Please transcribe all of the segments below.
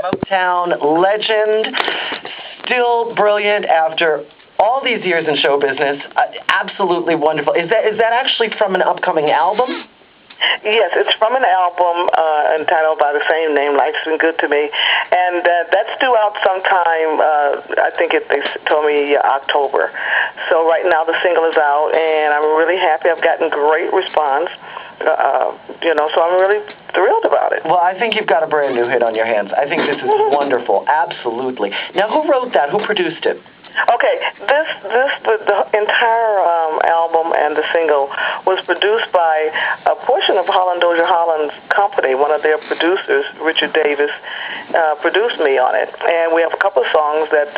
Motown legend, still brilliant after all these years in show business. Absolutely wonderful. Is that actually from an upcoming album? Yes, it's from an album entitled by the same name, Life's Been Good to Me, and that's due out sometime, I think they told me October. So right now the single is out, and I'm really happy. I've gotten great response, so I'm really thrilled about it. Well, I think you've got a brand new hit on your hands. I think this is wonderful, absolutely. Now, who wrote that? Who produced it? Okay, the entire album and the single was produced by a portion of Holland Dozier Holland's company. One of their producers, Richard Davis, produced me on it, and we have a couple of songs that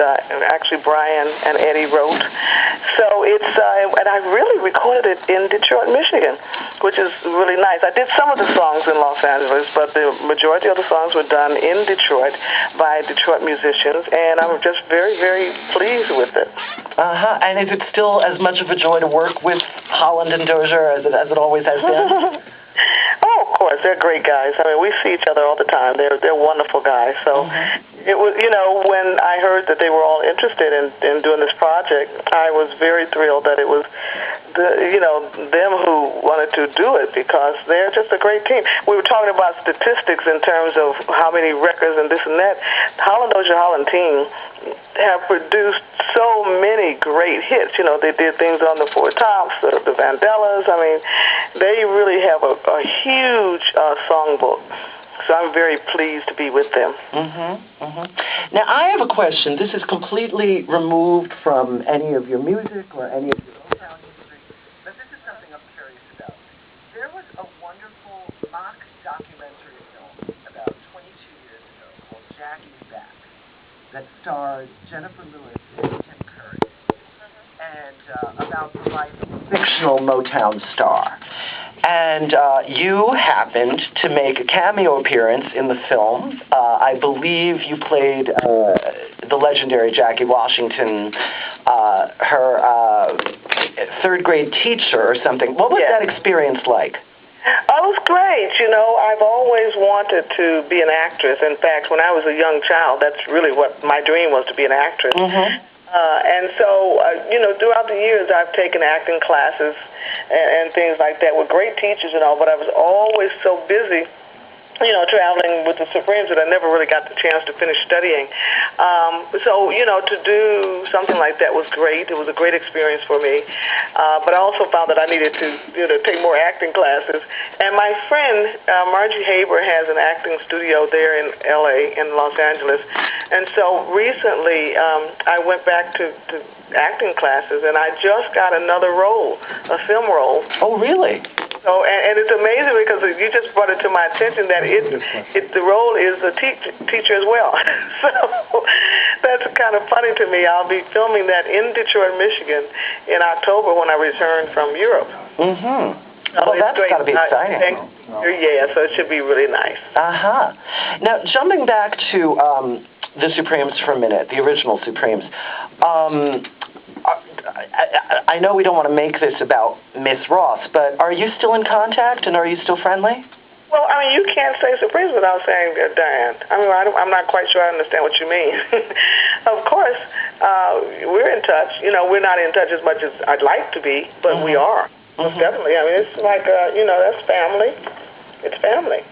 actually Brian and Eddie wrote. So it's and I really recorded it in Detroit, Michigan, which is really nice. I did some of the songs in Los Angeles, but the majority of the songs were done in Detroit by Detroit musicians, and I'm just very, very pleased with it. And is it still as much of a joy to work with Holland and Dozier as it always has been? Oh, of course, they're great guys. I mean, we see each other all the time. They're wonderful guys. So it was, when I heard that they were all interested in doing this project, I was very thrilled that it was them who wanted to do it, because they're just a great team. We were talking about statistics in terms of how many records and this and that. Holland Dozier Holland team have produced so many great hits. They did things on the Four Tops, the Vandellas. I mean, they really have a huge songbook. So I'm very pleased to be with them. Now, I have a question. This is completely removed from any of your music or any of your Motown history, but this is something I'm curious about. There was a wonderful mock documentary film about 22 years ago called Jackie's Back that starred Jennifer Lewis and Tim Curry, and about the life of a fictional Motown star. And you happened to make a cameo appearance in the film. I believe you played the legendary Jackie Washington, her third grade teacher or something. What was that experience like? Oh, it was great. I've always wanted to be an actress. In fact, when I was a young child, that's really what my dream was, to be an actress. And so, throughout the years, I've taken acting classes and things like that with great teachers and all, but I was always so busy, traveling with the Supremes, that I never really got the chance to finish studying. To do something like that was great. It was a great experience for me. But I also found that I needed to, take more acting classes. And my friend, Margie Haber, has an acting studio there in L.A., in Los Angeles. And so recently, I went back to acting classes, and I just got another role, a film role. Oh, really? So, and it's amazing, because you just brought it to my attention that the role is a teacher as well. So that's kind of funny to me. I'll be filming that in Detroit, Michigan in October when I return from Europe. Well, that's got to be exciting. Yeah, so it should be really nice. Now, jumping back to the Supremes for a minute, the original Supremes, I know we don't want to make this about Miss Ross, but are you still in contact, and are you still friendly? Well, I mean, you can't say Supremes without saying Diane. I mean, I'm not quite sure I understand what you mean. Of course, we're in touch. We're not in touch as much as I'd like to be, but we are. Most definitely. I mean, it's like, that's family. It's family.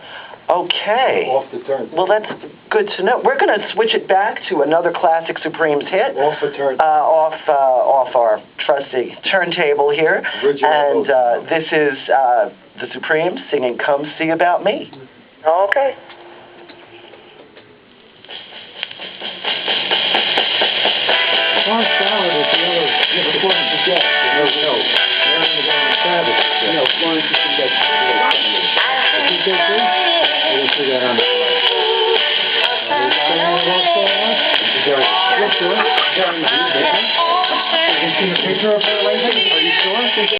Okay. Off the turn. Well, that's good to know. We're going to switch it back to another classic Supremes hit. Off the turn. Off our trusty turntable here. And this is the Supremes singing "Come See About Me." Okay. Florence Ballard is the other important to get. Florence is the best. You get this? We'll see that on the slide. Yes, sure. You seen a picture of her lately? Are you sure?